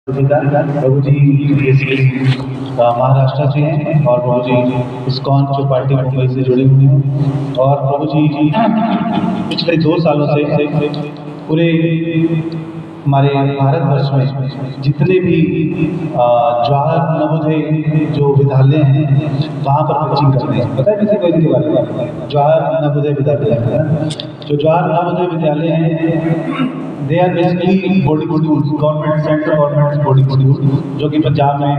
प्रभु जी basically Maharashtra से हैं और प्रभु जी इस्कॉन जो पार्टी मुंबई से जुड़े हुए हैं और प्रभु जी पिछले 2 सालों से पूरे हमारे भारतवर्ष में जितने भी जवाहर नवोदय जो विद्यालय हैं वहाँ पर कोचिंग करते हैं। पता है किसी को इनके बारे में? जवाहर नवोदय विद्यालय, जो जवाहर नवोदय विद्यालय हैं they are basically boarding school, government central government boarding school, जो कि पंजाब में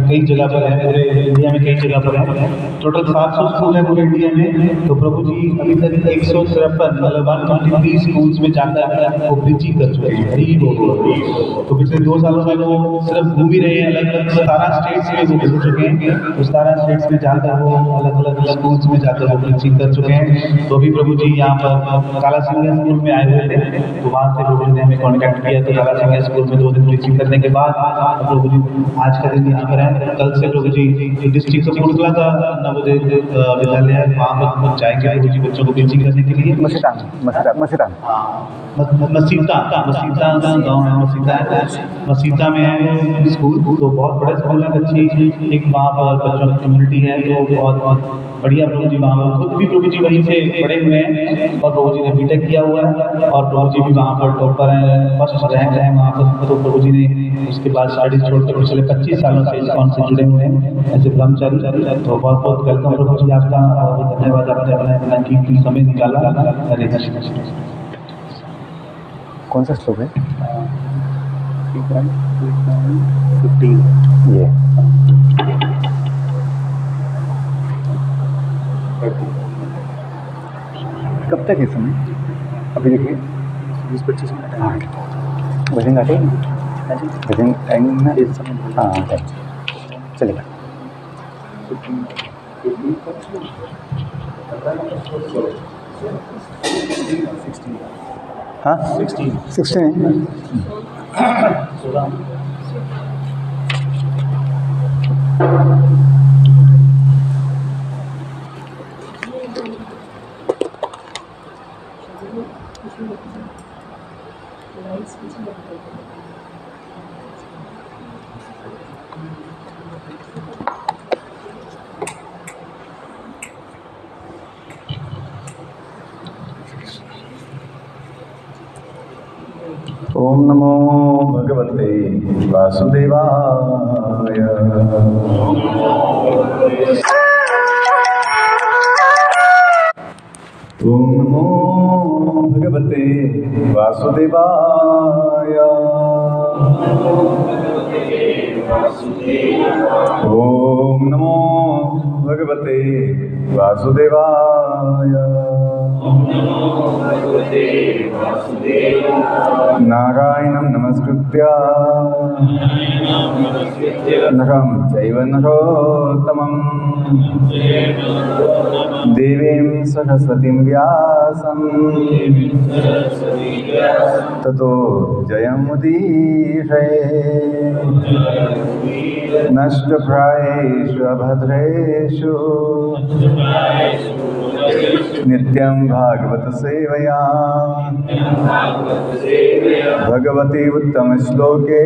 कई जगह पर है, पूरे इंडिया में कई जगह पर है। टोटल 700 स्कूल है पूरे इंडिया में। तो प्रभु जी अभी तक 153 मतलब 123 स्कूल्स में जाकर वो प्रीचिंग कर चुके हैं। तो पिछले 2 सालों में वो सिर्फ घूम ही रहे हैं, अलग अलग 17 स्टेट्स में वो घूम चुके हैं। तो 17 स्टेट्स में जाकर वो अलग अलग स्कूल्स में जाकर वो प्रीचिंग कर चुके हैं। तो अभी प्रभु जी यहाँ पर काला सिंह स्कूल में आए हुए थे, तो वहाँ से प्रभु ने हमें कॉन्टैक्ट किया। तो काला सिंह स्कूल में 2 दिन प्रीचिंग करने के बाद प्रभु जी आज का दिन यहाँ पर है। कल से प्रभु जी डिस्ट्रिक्ट कपूरथला का नवोदय विद्यालय है, वहाँ पर जाएंगे प्रभु जी बच्चों को प्रीचिंग करने के लिए। मसीता गाँव है, मसीता में है स्कूल। तो बहुत बड़े स्कूल है, अच्छी एक वहाँ पर बच्चों की कम्युनिटी है। तो बहुत बढ़िया प्रभु जी वहाँ पर खुद भी प्रभु जी वहीं से पढ़े हुए हैं और प्रभु जी ने बीटेक किया हुआ है और प्रभु जी भी वहाँ पर टॉपर हैं, फर्स्ट रैंक है वहाँ पर। तो प्रभु जी ने उसके बाद स्टडीज छोड़कर पिछले 25 सालों से इस्कॉन से जुड़े हुए हैं ऐसे ब्रह्मचारी। तो बहुत बहुत वेलकम प्रभु जी आपका और धन्यवाद, आपने अपना कीमती समय निकाला। हरे कृष्ण। कौन सा श्लोक है? 15 ये कब तक है समय? अभी देखिए 20-25 मिनट है। भजन आते भजन टाइम में। हाँ टाइम चलेगा। हाँ 16 है। ओम नमो भगवते वासुदेवाय। ओम नमो भगवते वासुदेवाय। ओम नमो भगवते वासुदेवाय। नारायणं नमस्कृत्य नरं चैव नरोत्तमं देवीं सरस्वतीं व्यासं ततो जयमुदीरये। नष्टप्रायेषु अभद्रेषु नित्यं भागवत सेवया भगवती उत्तम श्लोके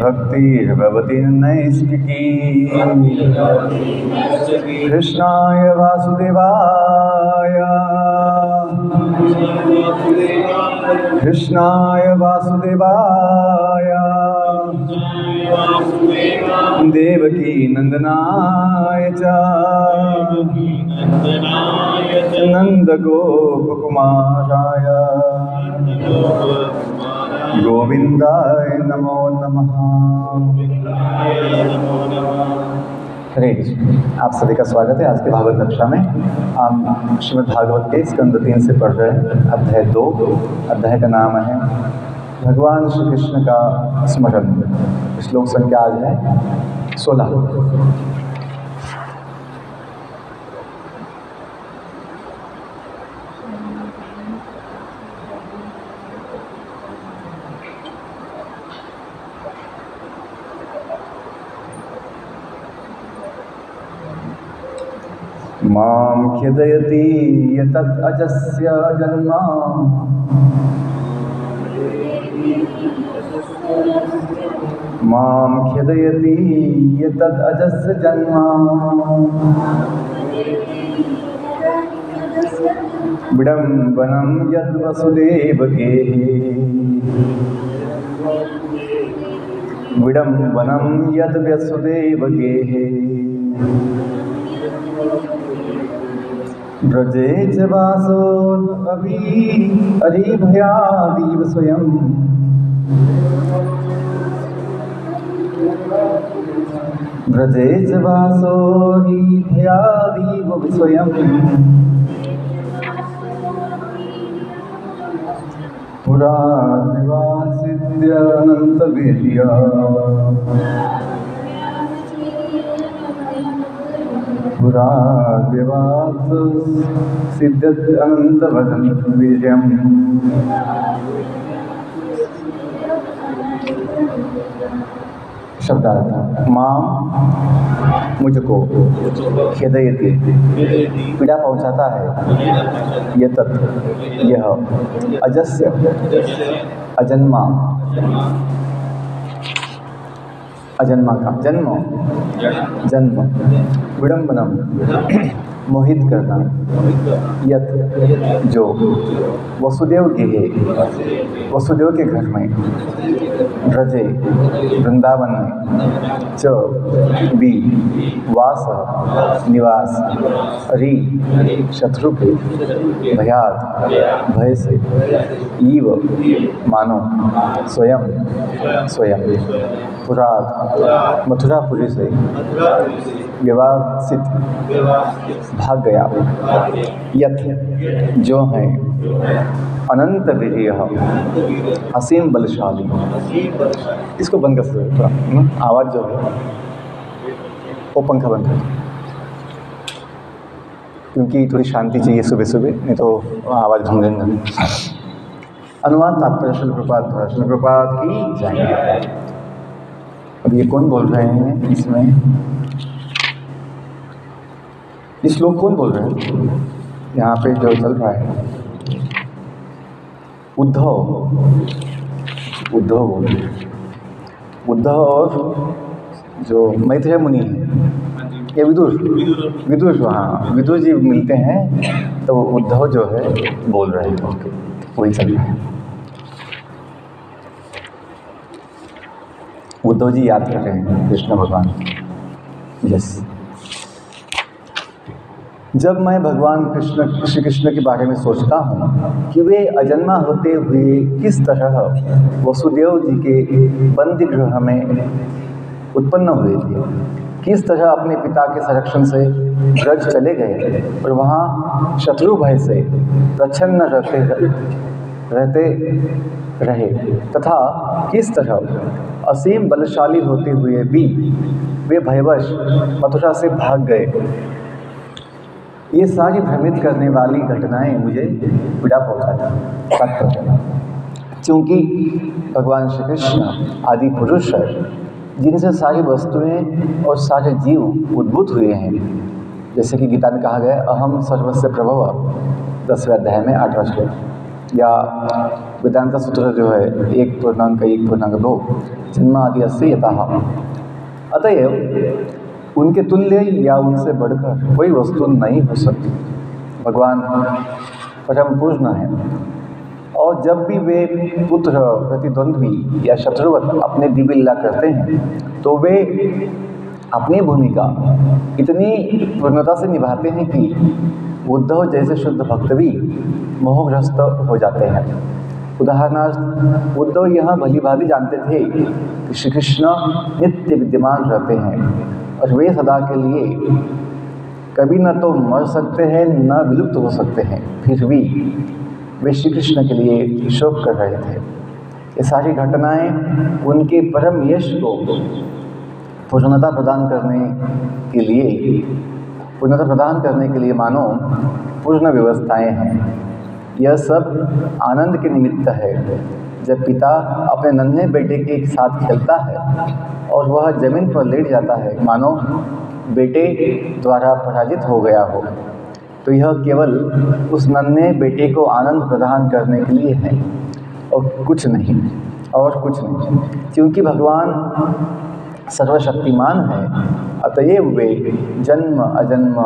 भक्तिर्भवति नैष्ठिकी। कृष्णाय वासुदेवाय कृष्णाय वासुदेवाय देवकी नंदनाय च नंदगोपकुमाराय गोविंदाय नमो नमः। हरे कृष्ण। आप सभी का स्वागत है आज के भागवत कक्षा में। हम श्रीमद् भागवत के स्कंद 3 से पढ़ रहे हैं, अध्याय 2। अध्याय का नाम है भगवान श्री कृष्ण का स्मरण। श्लोक संख्या आज है 16। मां ख्यदयति यतत् अजस्य जन्म मां खेदयति यतद् अजस्य जन्म विडम्बनं यद् वसुदेवकेः विडम्बनं यद् वसुदेवकेः ब्रजे च वासो अरिभयादीव स्वयं ब्रजे च वासो अरिभयादीव स्वयं पुरा निवासिद्यानन्तवीर्या पुरा देवास सिद्धत अनंतवीर्यम्। शब्दार्थ मां मुझको खेदयति पीड़ा पहुंचाता है यह अजस्य अजन्मा अजन्मा का जन्म विडम्बनम मोहित करना यत जो वसुदेव के घर में ब्रजे वृंदावन में च बी वास निवास री शत्रु के भयात भय से ईव मानो स्वयं पुरात मथुरापुरी से विवासित भाग गया यथ जो है अनंत वीर्य असीम बलशाली। इसको बंद कर सकते थोड़ा आवाज़ जो है वो पंखा बंद कर, क्योंकि थोड़ी शांति चाहिए सुबह सुबह, नहीं तो आवाज़ भंगेंगे। अनुवाद तात्पर्य श्रील प्रभुपाद की जय। अब ये कौन बोल रहे हैं इसमें, ये श्लोक कौन बोल रहे हैं यहाँ पे जो चल रहा है? उद्धव और जो मैत्रेय मुनि है ये विदुर हाँ विदुर जी मिलते हैं तो उद्धव जो है बोल रहे हैं, ओके वही चल रहा है। उद्धव जी याद कर रहे हैं कृष्ण भगवान। यस, जब मैं भगवान श्री कृष्ण के बारे में सोचता हूँ कि वे अजन्मा होते हुए किस तरह वसुदेव जी के बंदी गृह में उत्पन्न हुए थे, किस तरह अपने पिता के संरक्षण से ब्रज चले गए और वहाँ शत्रु भय से प्रच्छन्न रहते रहे, तथा किस तरह असीम बलशाली होते हुए भी वे भयवश मथुरा से भाग गए। ये सारी भ्रमित करने वाली घटनाएं मुझे पीड़ा पहुंचाती, क्योंकि भगवान श्री कृष्ण आदि पुरुष है जिनसे सारी वस्तुएं और सारे जीव उद्भूत हुए हैं। जैसे कि गीता में कहा गया अहम सर्वस्य प्रभव 10वें अध्याय में 8वां श्लोक, या वेदांत सूत्र जो है 1.1.2 जन्मादि अस्ति यतः। अतएव उनके तुल्य या उनसे बढ़कर कोई वस्तु नहीं हो सकती। भगवान परम पूर्ण है, और जब भी वे पुत्र प्रतिद्वंद्वी या शत्रुवत अपने दिव्य लीला करते हैं तो वे अपनी भूमिका इतनी पूर्णता से निभाते हैं कि उद्धव जैसे शुद्ध भक्त भी मोहग्रस्त हो जाते हैं। उदाहरणार्थ उद्धव यह भली भांति जानते थे कि श्री कृष्ण नित्य विद्यमान रहते हैं और वे सदा के लिए कभी न तो मर सकते हैं न विलुप्त हो सकते हैं, फिर भी वे श्री कृष्ण के लिए शोक कर रहे थे। ये सारी घटनाएं उनके परम यश को पूर्णता प्रदान करने के लिए मानो पूर्ण व्यवस्थाएं हैं। यह सब आनंद के निमित्त है। जब पिता अपने नन्हे बेटे के साथ खेलता है और वह जमीन पर लेट जाता है मानो बेटे द्वारा पराजित हो गया हो, तो यह केवल उस नन्हे बेटे को आनंद प्रदान करने के लिए है और कुछ नहीं। और कुछ नहीं। क्योंकि भगवान सर्वशक्तिमान है, अतएव वे जन्म अजन्म,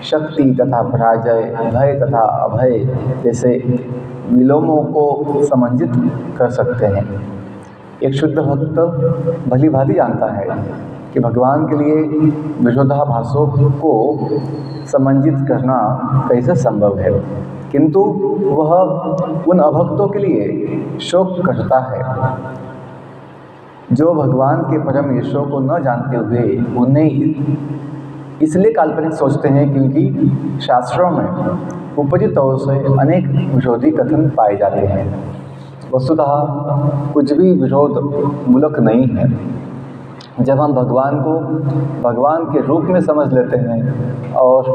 शक्ति तथा पराजय, भय तथा अभय जैसे विलोमों को समंजित कर सकते हैं। एक शुद्ध भक्त भली भांति जानता है कि भगवान के लिए विरोधाभासों को समंजित करना कैसे संभव है, किंतु वह उन अभक्तों के लिए शोक करता है जो भगवान के परम यशों को न जानते हुए उन्हें इसलिए काल्पनिक सोचते हैं क्योंकि शास्त्रों में उपरी तौर से अनेक विरोधी कथन पाए जाते हैं। वस्तुतः कुछ भी विरोध मूलक नहीं है। जब हम भगवान को भगवान के रूप में समझ लेते हैं और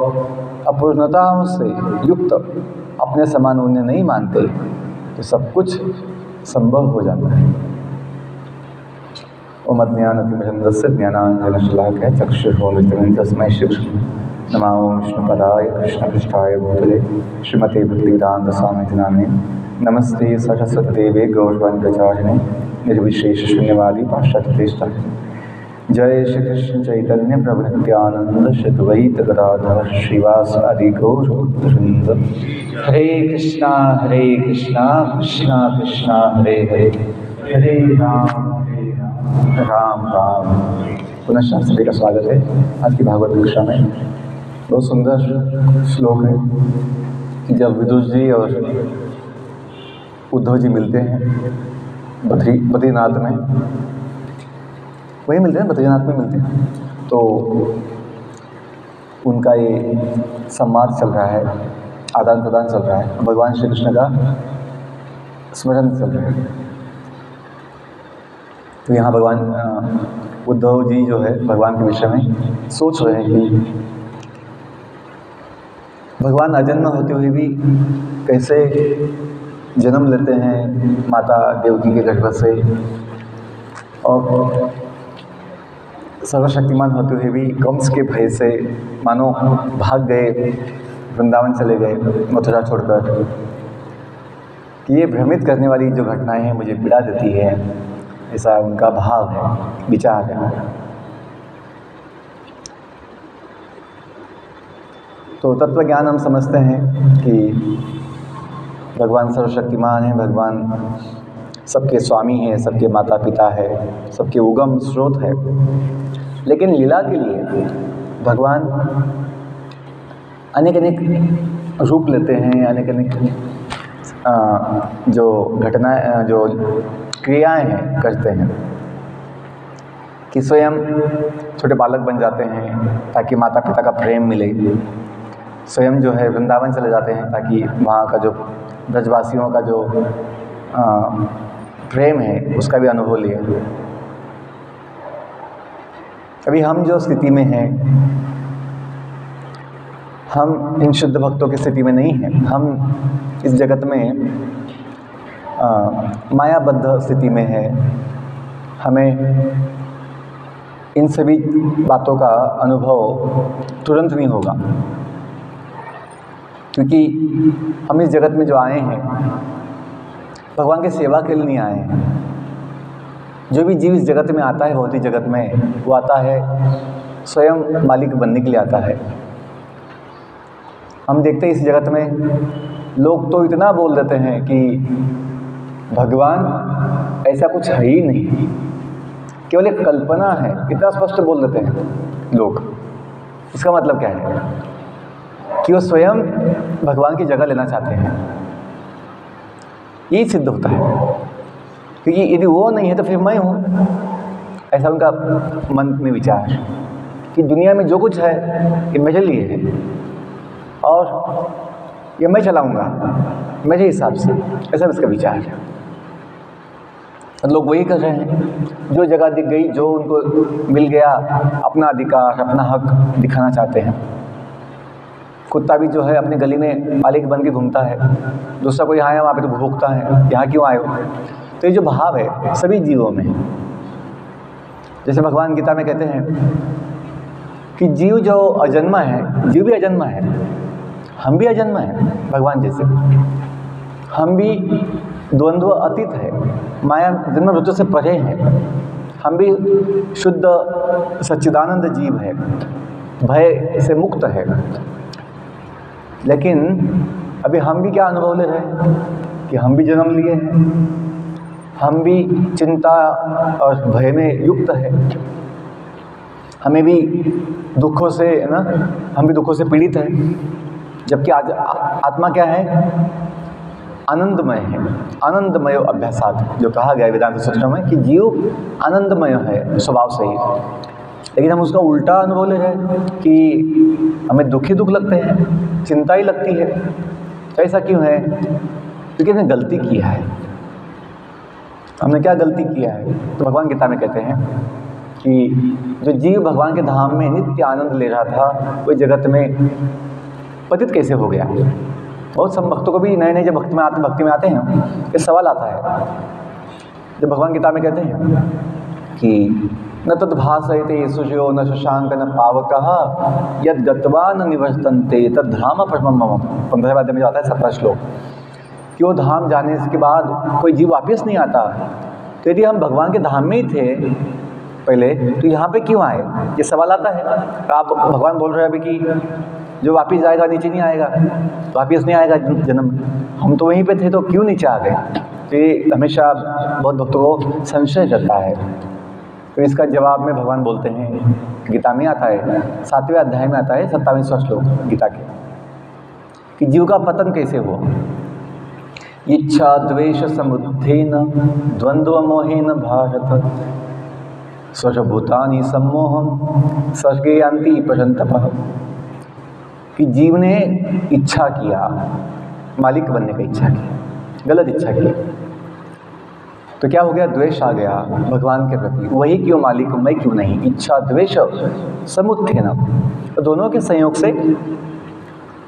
अपूर्णताओं से युक्त अपने समान उन्हें नहीं मानते तो सब कुछ संभव हो जाता है। ओम अज्ञानतिमिरन्दस्य ज्ञानाञ्जनशलाकया चक्षुरुन्मिलितं तस्मै श्रीकृष्ण नमो विष्णुपदाय कृष्णपृष्ठाय भूतले श्रीमते भक्तिवेदान्तस्वामिति नामिने नमस्ते सरस्वतीदेवे गौरवाणी प्रचारिणे निर्विशेषशून्यवादी पाश्चात्यदेशतारिणे। जय श्री कृष्ण चैतन्य प्रभु नित्यानंद श्री द्वैत गदाधर श्रीवासादि गौरवृंद। हरे कृष्णा कृष्णा कृष्णा हरे हरे, हरे राम राम राम। पुनः सभी का स्वागत है। आज की भागवत कक्षा में बहुत सुंदर श्लोक है कि जब विदुर जी और उद्धव जी मिलते हैं बद्रीनाथ में, वही मिलते हैं, बद्रीनाथ में मिलते हैं, तो उनका ये संवाद चल रहा है, आदान प्रदान चल रहा है, भगवान श्री कृष्ण का स्मरण चल रहा है। तो यहाँ भगवान उद्धव जी जो है भगवान के विषय में सोच रहे हैं कि भगवान अजन्म होते हुए भी कैसे जन्म लेते हैं माता देवकी के गर्भ से, और सर्वशक्तिमान होते हुए भी कंस के भय से मानो भाग गए, वृंदावन चले गए मथुरा छोड़कर। कि ये भ्रमित करने वाली जो घटनाएं हैं मुझे पीड़ा देती है, ऐसा उनका भाव है, विचार है। तो तत्व ज्ञान हम समझते हैं कि भगवान सर्वशक्तिमान है, भगवान सबके स्वामी हैं, सबके माता पिता है, सबके उगम स्रोत है। लेकिन लीला के लिए भगवान अनेक अनेक रूप लेते हैं, अनेक अनेक जो घटनाएं, जो क्रियाएं हैं करते हैं, कि स्वयं छोटे बालक बन जाते हैं ताकि माता पिता का प्रेम मिले, स्वयं जो है वृंदावन चले जाते हैं ताकि वहाँ का जो ब्रजवासियों का जो प्रेम है उसका भी अनुभव लिए। अभी हम जो स्थिति में हैं, हम इन शुद्ध भक्तों की स्थिति में नहीं हैं। हम इस जगत में मायाबद्ध स्थिति में है। हमें इन सभी बातों का अनुभव तुरंत नहीं होगा, क्योंकि हम इस जगत में जो आए हैं भगवान की सेवा के लिए नहीं आए हैं। जो भी जीव इस जगत में आता है, भौतिक जगत में, वो आता है स्वयं मालिक बनने के लिए आता है। हम देखते हैं इस जगत में लोग तो इतना बोल देते हैं कि भगवान ऐसा कुछ है ही नहीं, केवल एक कल्पना है, इतना स्पष्ट बोल देते हैं लोग। इसका मतलब क्या है कि वो स्वयं भगवान की जगह लेना चाहते हैं। ये सिद्ध होता है, क्योंकि यदि वो नहीं है तो फिर मैं हूँ, ऐसा उनका मन में विचार है कि दुनिया में जो कुछ है ये मेरे लिए है और ये मैं चलाऊँगा मेरे हिसाब से, ऐसा उसका विचार है। लोग वही कर रहे हैं, जो जगह दिख गई, जो उनको मिल गया, अपना अधिकार, अपना हक दिखाना चाहते हैं। कुत्ता भी जो है अपनी गली में मालिक बन के घूमता है, दूसरा कोई यहाँ है वहाँ पे तो भूखता है, यहाँ क्यों आए हो। तो ये जो भाव है सभी जीवों में, जैसे भगवान गीता में कहते हैं कि जीव जो अजन्मा है, जीव भी अजन्मा है, हम भी अजन्मा है भगवान जैसे। हम भी द्वंद्व अतीत है, माया जन्म मृत्यु से परे हैं। हम भी शुद्ध सच्चिदानंद जीव है, भय से मुक्त है। लेकिन अभी हम भी क्या अनुभव ले रहे हैं कि हम भी जन्म लिए हैं, हम भी चिंता और भय में युक्त है, हमें भी दुखों से ना, हम भी दुखों से पीड़ित हैं। जबकि आज आत्मा क्या है? आनंदमय है। आनंदमय अभ्यासात जो कहा गया है वेदांत सूत्रों में कि जीव आनंदमय है स्वभाव से ही, लेकिन हम उसका उल्टा अनुभव ले रहे हैं कि हमें दुख ही दुख लगते हैं, चिंता ही लगती है। तो ऐसा क्यों है? क्योंकि हमने गलती किया है। हमने क्या गलती किया है? तो भगवान गीता में कहते हैं कि जो जीव भगवान के धाम में नित्य आनंद ले रहा था, वो जगत में पतित कैसे हो गया? बहुत सब भक्तों को भी नए नए जब भक्ति में आते हैं ये सवाल आता है। जब भगवान गीता में कहते हैं कि न तद्भासयते सुजो न शशांक न पावकः यद गत्वा न निवर्तन्ते तद धाम परमं मम। 15वें अध्याय में आता है 17 श्लोक कि वो धाम जाने के बाद कोई जीव वापस नहीं आता। तो यदि हम भगवान के धाम में ही थे पहले, तो यहाँ पे क्यों आए? ये सवाल आता है। तो आप भगवान बोल रहे हैं अभी कि जो वापस जाएगा नीचे नहीं आएगा, वापस नहीं आएगा जन्म। हम तो वहीं पे थे, तो क्यों नीचे आ गए? तो ये हमेशा बहुत भक्तों को संशय रहता है। तो इसका जवाब में भगवान बोलते हैं, गीता में आता है 7वें अध्याय में आता है 27वां श्लोक गीता के, कि जीव का पतन कैसे हुआ। इच्छा द्वेष समुत्थेन द्वंद्व मोहेन भारत स्वभूतानि सम्मोहम सर्गे यान्ति परन्तपः। कि जीव ने इच्छा किया, मालिक बनने का इच्छा की, गलत इच्छा की, तो क्या हो गया? द्वेष आ गया भगवान के प्रति। वही क्यों मालिक, मैं क्यों नहीं? इच्छा द्वेष समुत्थेन, तो दोनों के संयोग से,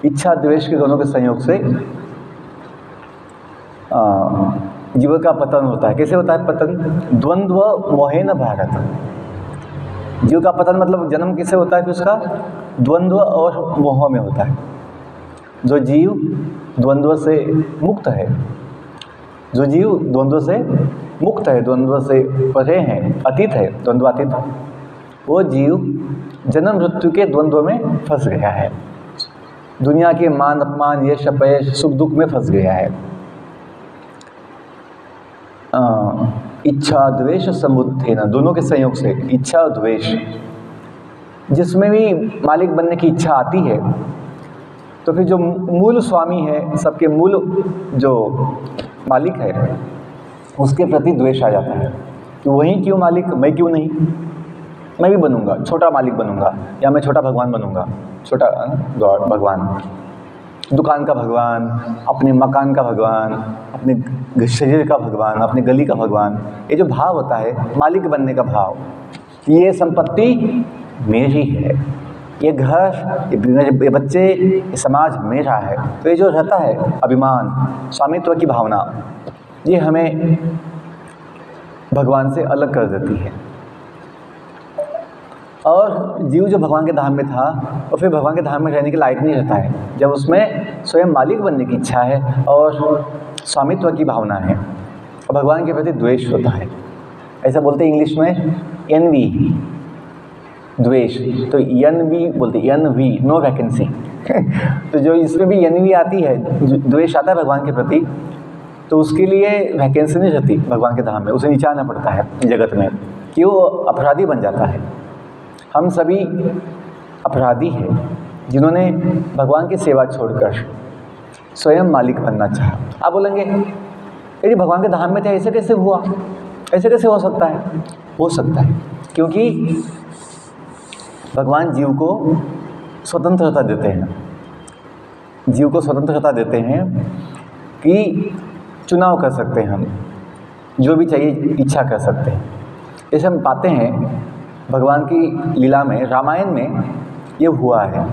इच्छा द्वेष के दोनों के संयोग से जीव का पतन होता है। कैसे होता है पतन? द्वंद्व मोहेन भारत। जीव का पतन मतलब जन्म किससे होता है? फिर उसका द्वंद्व और मोह में होता है। जो जीव द्वंद्व से मुक्त है, जो जीव द्वंद्व से मुक्त है, द्वंद्व से परे हैं, अतीत है, द्वंद्वातीत, वो जीव जन्म मृत्यु के द्वंद्व में फंस गया है। दुनिया के मान अपमान, यश अपयश, सुख दुख में फंस गया है। इच्छा द्वेष समुत्थेन, दोनों के संयोग से इच्छा और द्वेष। जिसमें भी मालिक बनने की इच्छा आती है, तो फिर जो मूल स्वामी है, सबके मूल जो मालिक है, उसके प्रति द्वेष आ जाता है कि वही क्यों मालिक, मैं क्यों नहीं? मैं भी बनूंगा, छोटा मालिक बनूंगा, या मैं छोटा भगवान बनूंगा, छोटा भगवान, दुकान का भगवान, अपने मकान का भगवान, अपने शरीर का भगवान, अपने गली का भगवान। ये जो भाव होता है मालिक बनने का भाव, ये संपत्ति मेरी है, ये घर, ये बच्चे, ये समाज मेरा है। तो ये जो रहता है अभिमान, स्वामित्व की भावना, ये हमें भगवान से अलग कर देती है। और जीव जो भगवान के धाम में था, वो फिर भगवान के धाम में रहने के लायक नहीं रहता है, जब उसमें स्वयं मालिक बनने की इच्छा है और स्वामित्व की भावना है और भगवान के प्रति द्वेष होता है। ऐसा बोलते हैं इंग्लिश में एनवी, द्वेष। तो एनवी बोलते, एनवी, नो वैकेंसी। तो जो इसमें भी एनवी आती है, द्वेष आता है भगवान के प्रति, तो उसके लिए वैकेंसी नहीं रहती भगवान के धाम में, उसे नीचे आना पड़ता है जगत में, कि वो अपराधी बन जाता है। हम सभी अपराधी हैं जिन्होंने भगवान की सेवा छोड़कर स्वयं मालिक बनना चाहा। आप बोलेंगे यदि भगवान के धाम में थे, ऐसे कैसे हुआ? ऐसे कैसे हो सकता है? हो सकता है क्योंकि भगवान जीव को स्वतंत्रता देते हैं। जीव को स्वतंत्रता देते हैं कि चुनाव कर सकते हैं, हम जो भी चाहिए इच्छा कर सकते हैं। जैसे हम पाते हैं भगवान की लीला में, रामायण में ये हुआ है।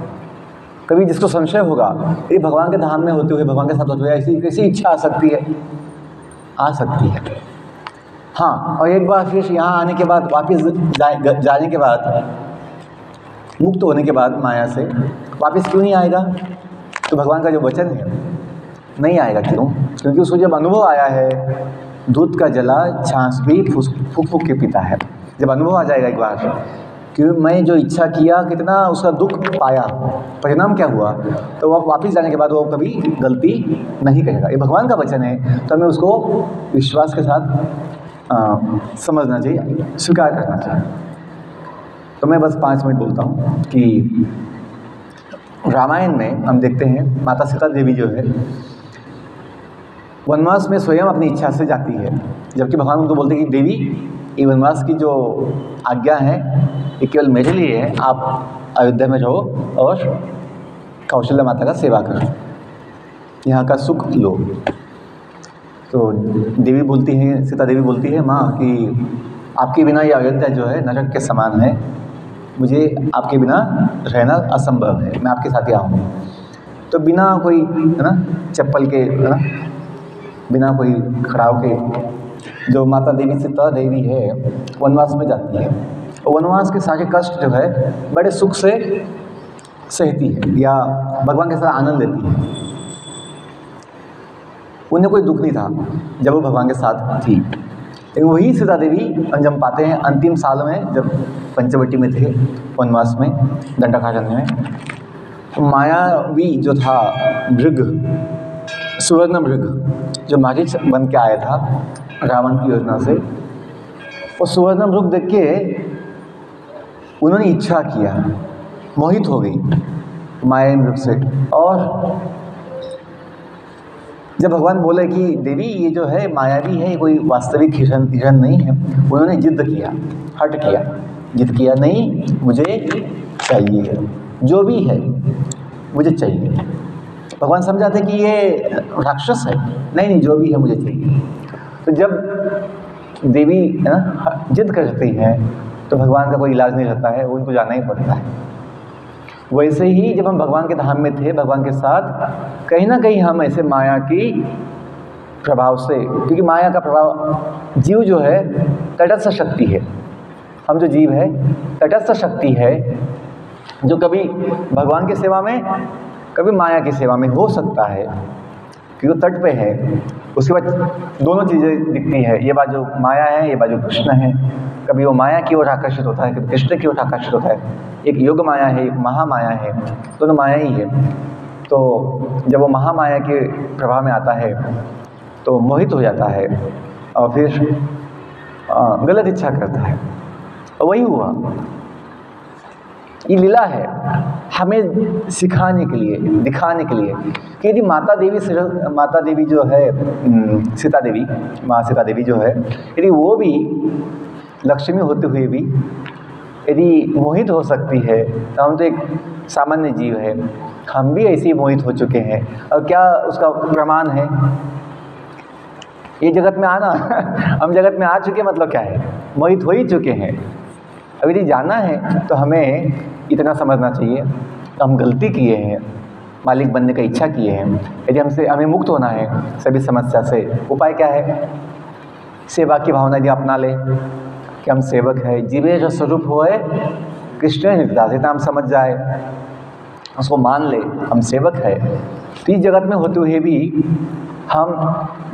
कभी जिसको संशय होगा यदि भगवान के धाम में होते हुए, भगवान के साथ होते हुए ऐसी कैसी इच्छा आ सकती है? आ सकती है। हाँ, और एक बार फिर यहाँ आने के बाद, वापस जाने के बाद, मुक्त होने के बाद माया से वापस क्यों नहीं आएगा? तो भगवान का जो वचन है नहीं आएगा। क्यों? क्योंकि उसको जब अनुभव आया है दूध का जला छाछ भी फूक फूक के पीता है। जब अनुभव आ जाएगा एक बार कि मैं जो इच्छा किया कितना उसका दुख पाया, परिणाम क्या हुआ, तो वो वापस जाने के बाद वो कभी गलती नहीं करेगा। ये भगवान का वचन है, तो हमें उसको विश्वास के साथ समझना चाहिए, स्वीकार करना चाहिए। तो मैं बस 5 मिनट बोलता हूँ कि रामायण में हम देखते हैं माता सीता देवी जो है वनवास में स्वयं अपनी इच्छा से जाती है, जबकि भगवान उनको बोलते हैं कि देवी ये वनवास की जो आज्ञा है ये केवल मेरे लिए है, आप अयोध्या में रहो और कौशल्या माता का सेवा करो, यहाँ का सुख लो। तो देवी बोलती है, सीता देवी बोलती है, माँ कि आपके बिना ये अयोध्या जो है नरक के समान है, मुझे आपके बिना रहना असंभव है, मैं आपके साथ ही आऊँ। तो बिना कोई है ना चप्पल के है ना, बिना कोई खड़ाव के जो माता देवी सीता देवी है वनवास में जाती है, और वनवास के सारे कष्ट जो है बड़े सुख से सहती है या भगवान के साथ आनंद लेती है। उन्हें कोई दुख नहीं था जब वो भगवान के साथ थी। लेकिन वही सीता देवी जब पाते हैं अंतिम साल में, जब पंचवटी में थे वनवास में दंडकारण्य में, तो मायावी जो था मृग, सुवर्ण मृग जो मारीच बन के आया था रावण की योजना से, वो सुवर्ण मृग देख के उन्होंने इच्छा किया, मोहित हो गई माया मृग से। और जब भगवान बोले कि देवी ये जो है मायावी है, कोई वास्तविक हिरण नहीं है, उन्होंने जिद किया, हट किया, जिद किया, नहीं मुझे चाहिए, जो भी है मुझे चाहिए। भगवान समझाते कि ये राक्षस है, नहीं जो भी है मुझे चाहिए। तो जब देवी जिद करती है तो भगवान का कोई इलाज नहीं रहता है, उनको जाना ही पड़ता है। वैसे ही जब हम भगवान के धाम में थे भगवान के साथ, कहीं ना कहीं हम ऐसे माया की प्रभाव से, क्योंकि माया का प्रभाव, जीव जो है तटस्थ शक्ति है, हम जो जीव है तटस्थ शक्ति है, जो कभी भगवान की सेवा में कभी माया की सेवा में हो सकता है, क्योंकि वो तट पे है। उसके बाद दोनों चीज़ें दिखती है, ये बाजू माया है, ये बाजू कृष्ण है। कभी वो माया की ओर आकर्षित होता है, कभी कृष्ण की ओर आकर्षित होता है। एक योग माया है, एक महामाया है, दोनों माया ही है। तो जब वो महामाया के प्रभाव में आता है तो मोहित हो जाता है और फिर गलत इच्छा करता है, और वही हुआ। ये लीला है हमें सिखाने के लिए, दिखाने के लिए कि यदि माता देवी जो है सीता देवी, माँ सीता देवी जो है, यदि वो भी लक्ष्मी होते हुए भी यदि मोहित हो सकती है, तो हम तो एक सामान्य जीव है, हम भी ऐसे ही मोहित हो चुके हैं। और क्या उसका प्रमाण है? ये जगत में आना हम जगत में आ चुके, मतलब क्या है, मोहित हो ही चुके हैं। अब यदि जाना है तो हमें इतना समझना चाहिए, तो हम गलती किए हैं, मालिक बनने का इच्छा किए हैं। यदि हमें मुक्त होना है सभी समस्या से, उपाय क्या है? सेवा की भावना यदि अपना ले कि हम सेवक है, जीवे जो स्वरूप होए कृष्ण नित्यास, इतना हम समझ जाए, उसको मान ले हम सेवक है, तो इस जगत में होते हुए भी हम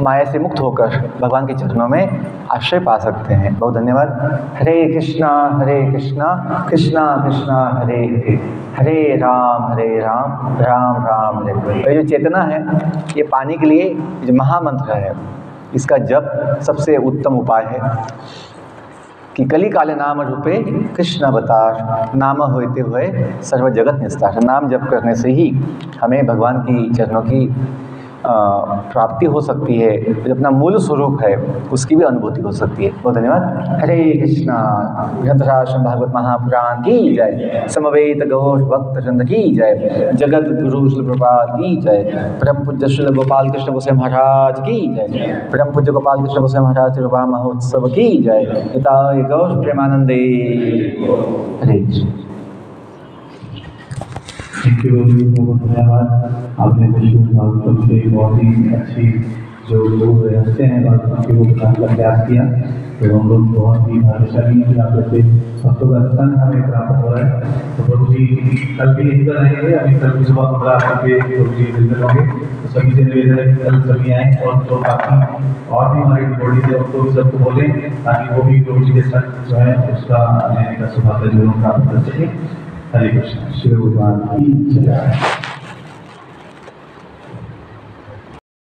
माया से मुक्त होकर भगवान के चरणों में आश्रय पा सकते हैं। बहुत धन्यवाद। हरे कृष्णा कृष्णा कृष्णा हरे हरे, हरे राम राम राम हरे हरे। ये जो चेतना है, ये पाने के लिए जो महामंत्र है, इसका जप सबसे उत्तम उपाय है कि कली काले नाम रूपे कृष्ण अवतार, नाम होते हुए सर्व जगत निस्तार। नाम जप करने से ही हमें भगवान की चरणों की प्राप्ति हो सकती है, जो अपना मूल स्वरूप है उसकी भी अनुभूति हो सकती है। बहुत धन्यवाद। हरे कृष्णा। ग्रंथराज भागवत महापुराण की जय, समवेत घोष भक्त चंद की जय, जगत गुरु श्री प्रभुपाद की जय, परम पूज्य श्री गोपाल कृष्ण गोसाई महाराज की जय, परम पूज्य गोपाल कृष्ण गोसाई महाराज तिरुभाव महोत्सव की जय। हिताय गौर प्रेमानंदे। हरे कृष्ण। बहुत धन्यवाद। आपने विष्णु भागवतम से बहुत ही अच्छी जो लोग रहते हैं भागवतम के वो बताने का प्रयास किया। तो हम लोग बहुत ही भाग्यशाली हैं कि आप जैसे भक्तों का स्थान हमें प्राप्त हो रहा है। तो प्रभु जी कल भी यहीं पर रहेंगे, अभी कल की सुबह 15 पे प्रभु जी विजिट होंगे, तो सभी से निवेदन है कि कल सभी आए और जो बाकी और भी हमारी डिवोटीज है उनको भी सबको बोलें ताकि वो भी प्रभु जी के साथ जो है उसका लेने का सौभाग्य जो प्राप्त कर सके। हरे कृष्ण। शिव भगवान की जय।